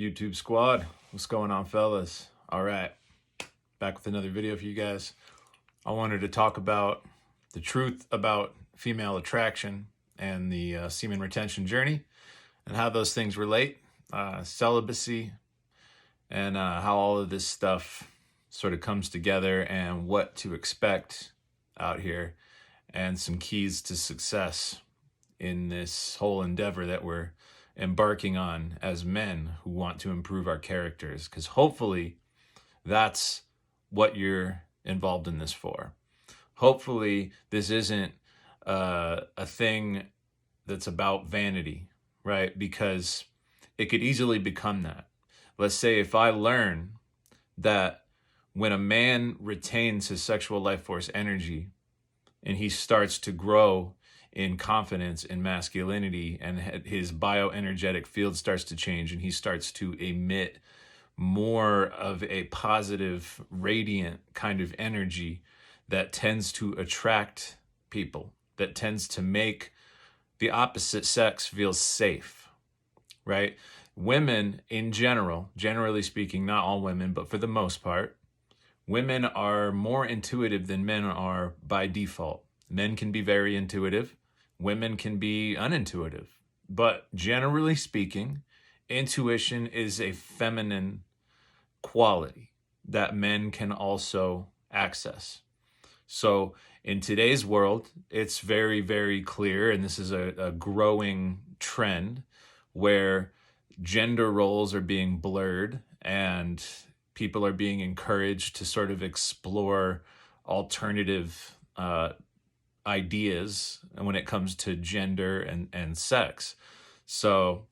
YouTube squad? What's going on, fellas? All right, back with another video for you guys. I wanted to talk about the truth about female attraction and the semen retention journey and how those things relate, celibacy, and how all of this stuff sort of comes together and what to expect out here and some keys to success in this whole endeavor that we're embarking on as men who want to improve our characters, because hopefully that's what you're involved in this for. Hopefully this isn't a thing that's about vanity, right? Because it could easily become that. Let's say if I learn that when a man retains his sexual life force energy and he starts to grow in confidence in masculinity and his bioenergetic field starts to change and he starts to emit more of a positive, radiant kind of energy that tends to attract people, that tends to make the opposite sex feel safe, right? Women in general, generally speaking, not all women, but for the most part, women are more intuitive than men are by default. Men can be very intuitive. Women can be unintuitive. But generally speaking, intuition is a feminine quality that men can also access. So in today's world, it's very, very clear, and this is a growing trend where gender roles are being blurred and people are being encouraged to sort of explore alternative ideas when it comes to gender and sex. So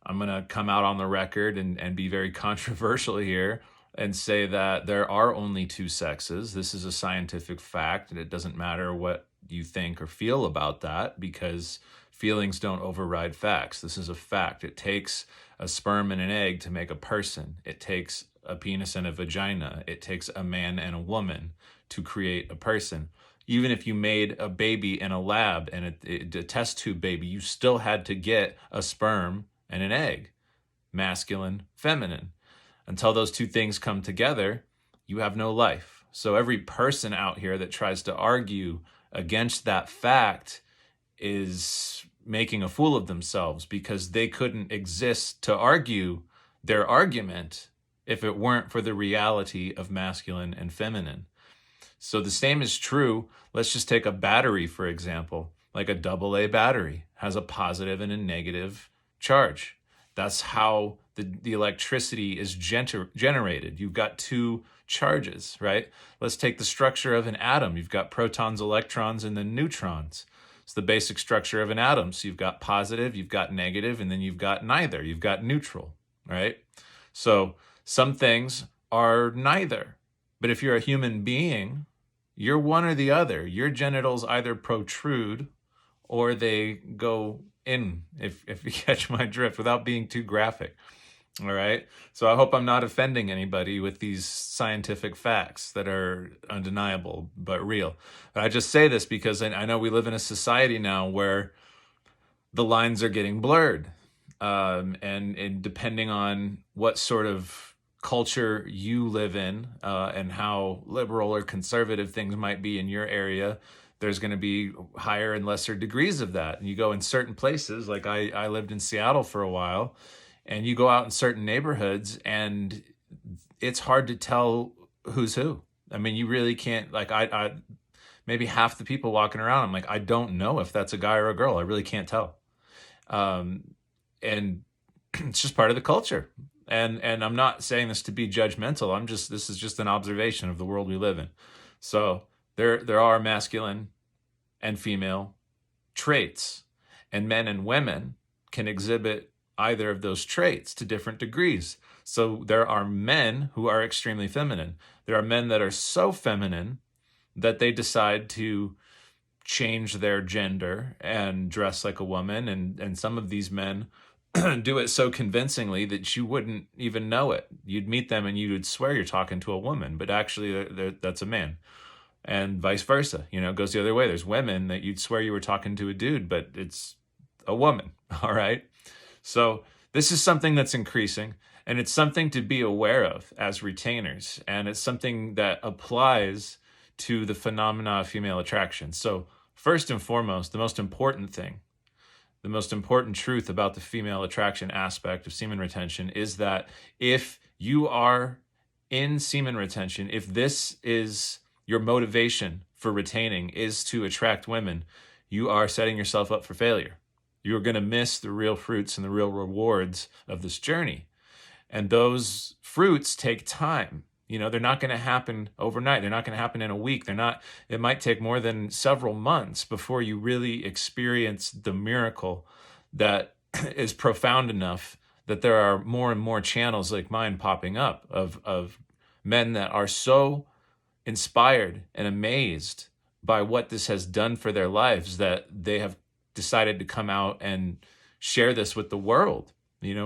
I'm going to come out on the record and be very controversial here and say that there are only two sexes. This is a scientific fact, and it doesn't matter what you think or feel about that because feelings don't override facts. This is a fact. It takes a sperm and an egg to make a person. It takes a penis and a vagina. It takes a man and a woman to create a person. Even if you made a baby in a lab and a test tube baby, you still had to get a sperm and an egg, masculine, feminine. Until those two things come together, you have no life. So every person out here that tries to argue against that fact is making a fool of themselves because they couldn't exist to argue their argument if it weren't for the reality of masculine and feminine. So the same is true. Let's just take a battery, for example, like a AA battery has a positive and a negative charge. That's how the electricity is generated. You've got two charges, right? Let's take the structure of an atom. You've got protons, electrons, and then neutrons. It's the basic structure of an atom. So you've got positive, you've got negative, and then you've got neither. You've got neutral, right? So some things are neither. But if you're a human being, you're one or the other. Your genitals either protrude or they go in, if you catch my drift, without being too graphic. All right? So I hope I'm not offending anybody with these scientific facts that are undeniable but real. But I just say this because I know we live in a society now where the lines are getting blurred. And depending on what sort of culture you live in and how liberal or conservative things might be in your area, there's going to be higher and lesser degrees of that. And you go in certain places, like I lived in Seattle for a while, and you go out in certain neighborhoods and it's hard to tell who's who. I mean, you really can't, like I maybe half the people walking around, I'm like, I don't know if that's a guy or a girl. I really can't tell. And it's just part of the culture. And I'm not saying this to be judgmental. This is just an observation of the world we live in. So there are masculine and female traits, and men and women can exhibit either of those traits to different degrees. So there are men who are extremely feminine. There are men that are so feminine that they decide to change their gender and dress like a woman. And some of these men do it so convincingly that you wouldn't even know it. You'd meet them and you would swear you're talking to a woman, but actually that's a man. And vice versa, it goes the other way. There's women that you'd swear you were talking to a dude, but it's a woman, all right? So this is something that's increasing. And it's something to be aware of as retainers. And it's something that applies to the phenomena of female attraction. So, first and foremost, the most important thing, the most important truth about the female attraction aspect of semen retention is that if you are in semen retention, if this is your motivation for retaining is to attract women, you are setting yourself up for failure. You're going to miss the real fruits and the real rewards of this journey. And those fruits take time. They're not going to happen overnight. They're not going to happen in a week. It might take more than several months before you really experience the miracle that is profound enough that there are more and more channels like mine popping up of men that are so inspired and amazed by what this has done for their lives that they have decided to come out and share this with the world,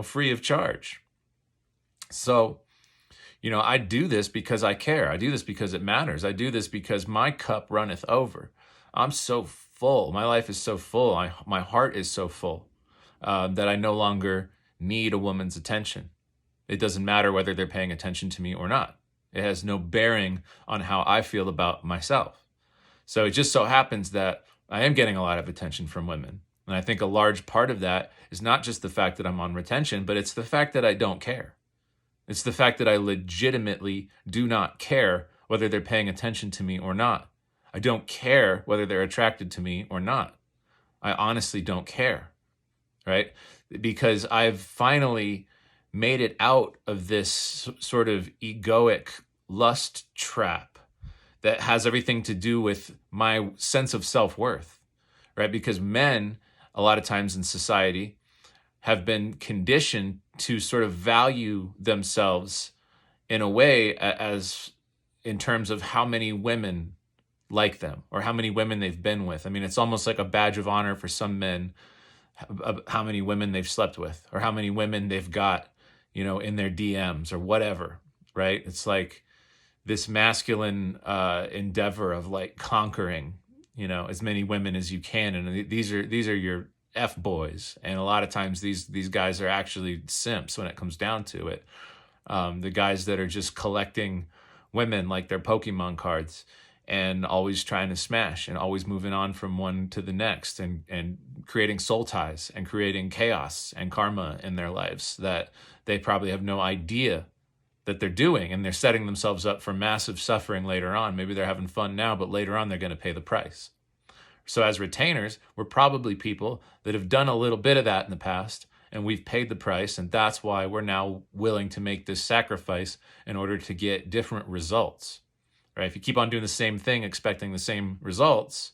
free of charge. So, I do this because I care. I do this because it matters. I do this because my cup runneth over. I'm so full. My life is so full. My heart is so full that I no longer need a woman's attention. It doesn't matter whether they're paying attention to me or not. It has no bearing on how I feel about myself. So it just so happens that I am getting a lot of attention from women. And I think a large part of that is not just the fact that I'm on retention, but it's the fact that I don't care. It's the fact that I legitimately do not care whether they're paying attention to me or not. I don't care whether they're attracted to me or not. I honestly don't care, right? Because I've finally made it out of this sort of egoic lust trap that has everything to do with my sense of self-worth, right? Because men, a lot of times in society, have been conditioned to sort of value themselves in a way as in terms of how many women like them or how many women they've been with. I mean, it's almost like a badge of honor for some men how many women they've slept with or how many women they've got, in their DMs or whatever, right? It's like this masculine endeavor of like conquering, as many women as you can. And these are your F boys. And a lot of times these guys are actually simps when it comes down to it. The guys that are just collecting women like they're Pokemon cards and always trying to smash and always moving on from one to the next and creating soul ties and creating chaos and karma in their lives that they probably have no idea that they're doing. And they're setting themselves up for massive suffering later on. Maybe they're having fun now, but later on they're going to pay the price. So as retainers, we're probably people that have done a little bit of that in the past, and we've paid the price, and that's why we're now willing to make this sacrifice in order to get different results, right? If you keep on doing the same thing, expecting the same results,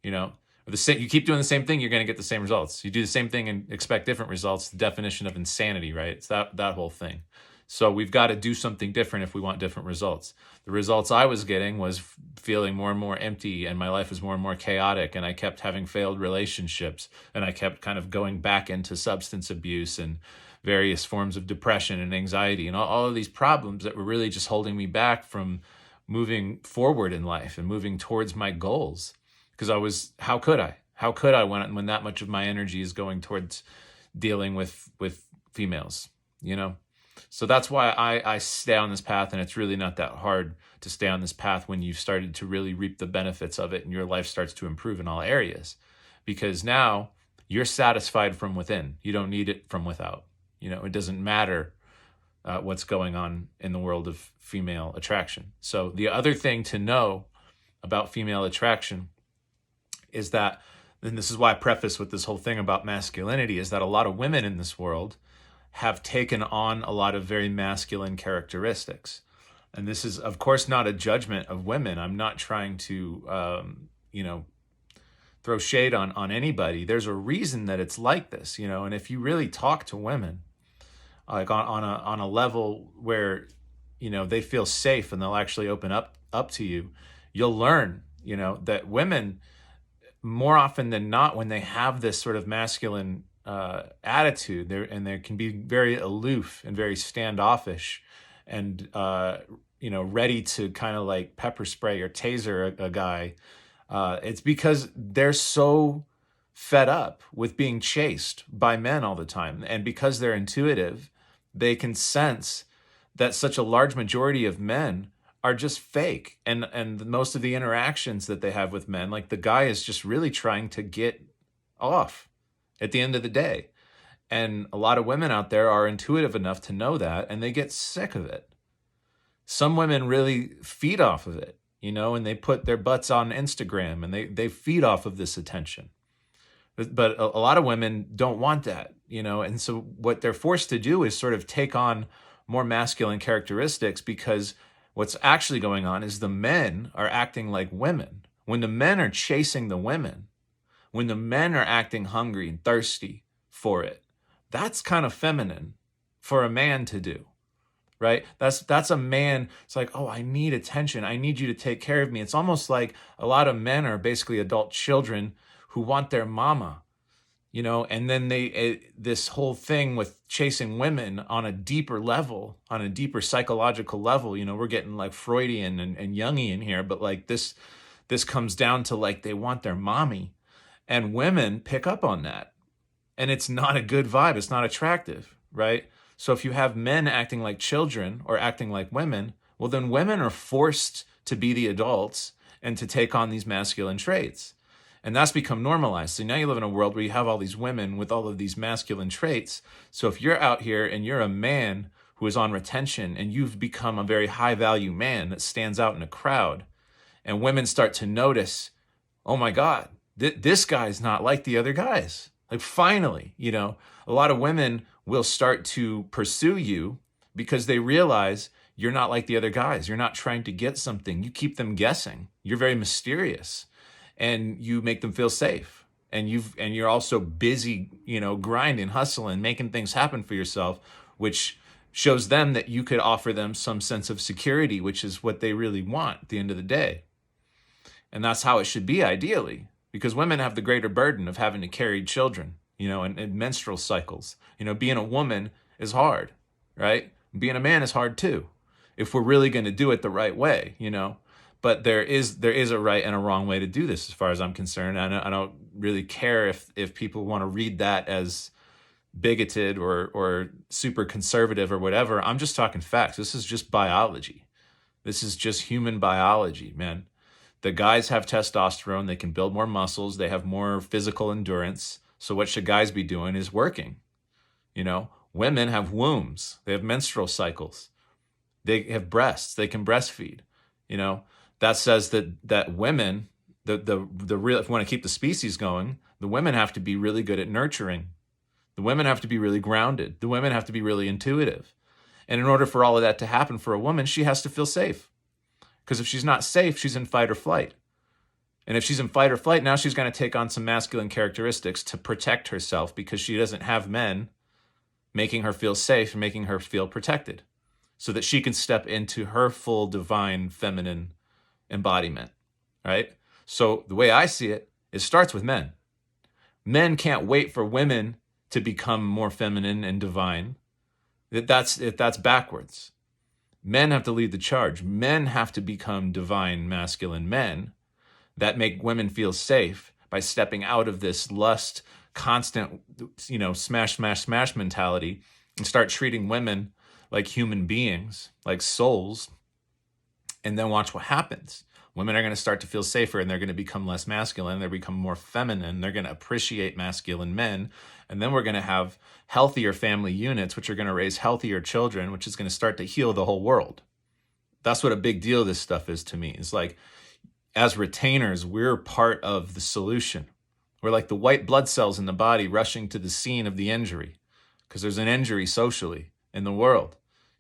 you keep doing the same thing, you're going to get the same results. You do the same thing and expect different results, the definition of insanity, right? It's that whole thing. So we've got to do something different if we want different results. The results I was getting was feeling more and more empty, and my life was more and more chaotic, and I kept having failed relationships, and I kept kind of going back into substance abuse and various forms of depression and anxiety and all of these problems that were really just holding me back from moving forward in life and moving towards my goals. Because how could I when that much of my energy is going towards dealing with females, So that's why I stay on this path, and it's really not that hard to stay on this path when you've started to really reap the benefits of it and your life starts to improve in all areas. Because now you're satisfied from within. You don't need it from without. It doesn't matter what's going on in the world of female attraction. So the other thing to know about female attraction is that, and this is why I preface with this whole thing about masculinity, is that a lot of women in this world have taken on a lot of very masculine characteristics. And this is, of course, not a judgment of women. I'm not trying to, throw shade on anybody. There's a reason that it's like this, and if you really talk to women, like on a level where, they feel safe and they'll actually open up to you, you'll learn, that women, more often than not, when they have this sort of masculine attitude, they can be very aloof and very standoffish and ready to kind of like pepper spray or taser a guy. It's because they're so fed up with being chased by men all the time, and because they're intuitive they can sense that such a large majority of men are just fake. And most of the interactions that they have with men, like the guy is just really trying to get off at the end of the day. And a lot of women out there are intuitive enough to know that, and they get sick of it. Some women really feed off of it, and they put their butts on Instagram and they feed off of this attention. But a lot of women don't want that, and so what they're forced to do is sort of take on more masculine characteristics, because what's actually going on is the men are acting like women. When the men are chasing the women, when the men are acting hungry and thirsty for it, that's kind of feminine for a man to do. Right? That's a man. It's like, oh, I need attention. I need you to take care of me. It's almost like a lot of men are basically adult children who want their mama, and then this whole thing with chasing women on a deeper level, on a deeper psychological level, we're getting like Freudian and Jungian here, but like this comes down to like they want their mommy, and women pick up on that. And it's not a good vibe. It's not attractive, right? So if you have men acting like children or acting like women, well, then women are forced to be the adults and to take on these masculine traits. And that's become normalized. So now you live in a world where you have all these women with all of these masculine traits. So if you're out here and you're a man who is on retention and you've become a very high value man that stands out in a crowd, and women start to notice, oh my God, this guy's not like the other guys. Like finally, a lot of women will start to pursue you because they realize you're not like the other guys. You're not trying to get something. You keep them guessing. You're very mysterious, and you make them feel safe. And you're also busy, grinding, hustling, making things happen for yourself, which shows them that you could offer them some sense of security, which is what they really want at the end of the day. And that's how it should be ideally, because women have the greater burden of having to carry children, and menstrual cycles. Being a woman is hard, right? Being a man is hard too, if we're really going to do it the right way, But there is a right and a wrong way to do this, as far as I'm concerned. I don't really care if people want to read that as bigoted or super conservative or whatever. I'm just talking facts. This is just biology. This is just human biology, man. The guys have testosterone. They can build more muscles. They have more physical endurance. So what should guys be doing is working. Women have wombs. They have menstrual cycles. They have breasts. They can breastfeed. That says that women, the real, if we want to keep the species going, the women have to be really good at nurturing. The women have to be really grounded. The women have to be really intuitive. And in order for all of that to happen for a woman, she has to feel safe. Because if she's not safe, she's in fight or flight. And if she's in fight or flight, now she's going to take on some masculine characteristics to protect herself, because she doesn't have men making her feel safe and making her feel protected, so that she can step into her full divine feminine embodiment, right? So the way I see it, it starts with men. Men can't wait for women to become more feminine and divine. That's backwards. Men have to lead the charge. Men have to become divine masculine men that make women feel safe by stepping out of this lust, constant, smash, smash, smash mentality, and start treating women like human beings, like souls, and then watch what happens. Women are going to start to feel safer, and they're going to become less masculine. They're become more feminine. They're going to appreciate masculine men. And then we're going to have healthier family units, which are going to raise healthier children, which is going to start to heal the whole world. That's what a big deal this stuff is to me. It's like, as retainers, we're part of the solution. We're like the white blood cells in the body rushing to the scene of the injury, because there's an injury socially in the world,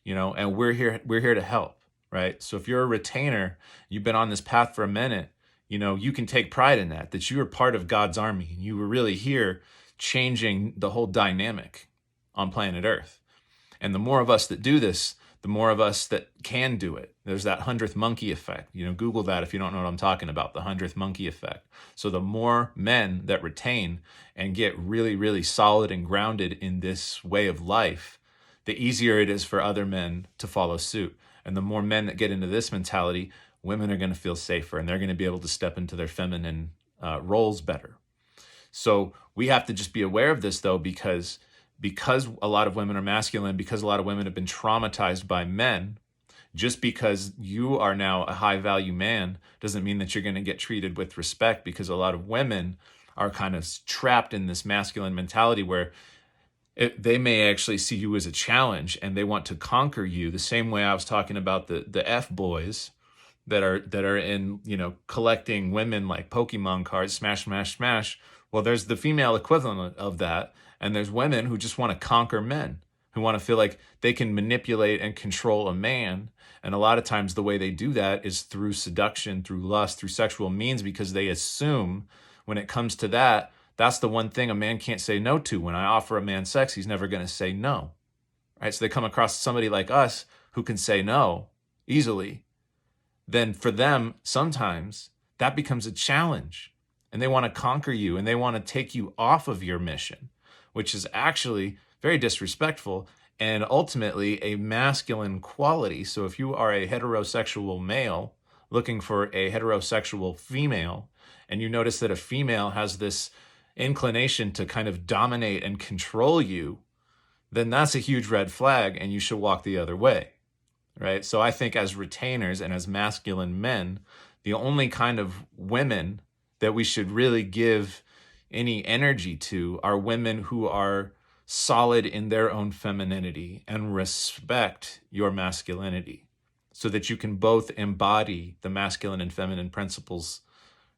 and we're here to help. Right? So if you're a retainer, you've been on this path for a minute, you can take pride in that you are part of God's army, and you were really here changing the whole dynamic on planet Earth. And the more of us that do this, the more of us that can do it. There's that 100th monkey effect. Google that if you don't know what I'm talking about, the 100th monkey effect. So the more men that retain and get really, really solid and grounded in this way of life, the easier it is for other men to follow suit. And the more men that get into this mentality, women are going to feel safer, and they're going to be able to step into their feminine roles better. So we have to just be aware of this, though, because because a lot of women are masculine, because a lot of women have been traumatized by men, just because you are now a high value man doesn't mean that you're going to get treated with respect, because a lot of women are kind of trapped in this masculine mentality where they may actually see you as a challenge and they want to conquer you, the same way I was talking about the F boys that are in, collecting women like Pokemon cards, smash, smash, smash. Well, there's the female equivalent of that, and there's women who just want to conquer men, who want to feel like they can manipulate and control a man. And a lot of times the way they do that is through seduction, through lust, through sexual means, because they assume when it comes to that, that's the one thing a man can't say no to. When I offer a man sex, he's never going to say no. Right? So they come across somebody like us who can say no easily. Then for them, sometimes that becomes a challenge, and they want to conquer you and they want to take you off of your mission, which is actually very disrespectful and ultimately a masculine quality. So if you are a heterosexual male looking for a heterosexual female, and you notice that a female has this inclination to kind of dominate and control you, then that's a huge red flag and you should walk the other way, right? So I think as retainers and as masculine men, the only kind of women that we should really give any energy to are women who are solid in their own femininity and respect your masculinity, so that you can both embody the masculine and feminine principles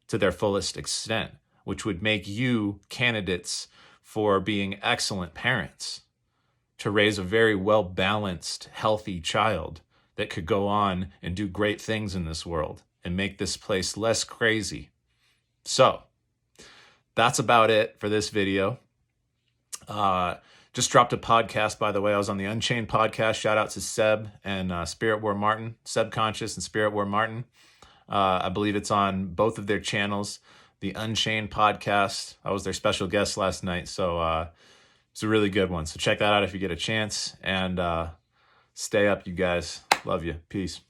to their fullest extent, which would make you candidates for being excellent parents, to raise a very well-balanced, healthy child that could go on and do great things in this world and make this place less crazy. So that's about it for this video. Just dropped a podcast, by the way. I was on the Unchained podcast. Shout out to Seb and Spirit War Martin, Seb Conscious and Spirit War Martin. I believe it's on both of their channels. The Unchained podcast, I was their special guest last night, so it's a really good one. So check that out if you get a chance, and stay up, you guys. Love you. Peace.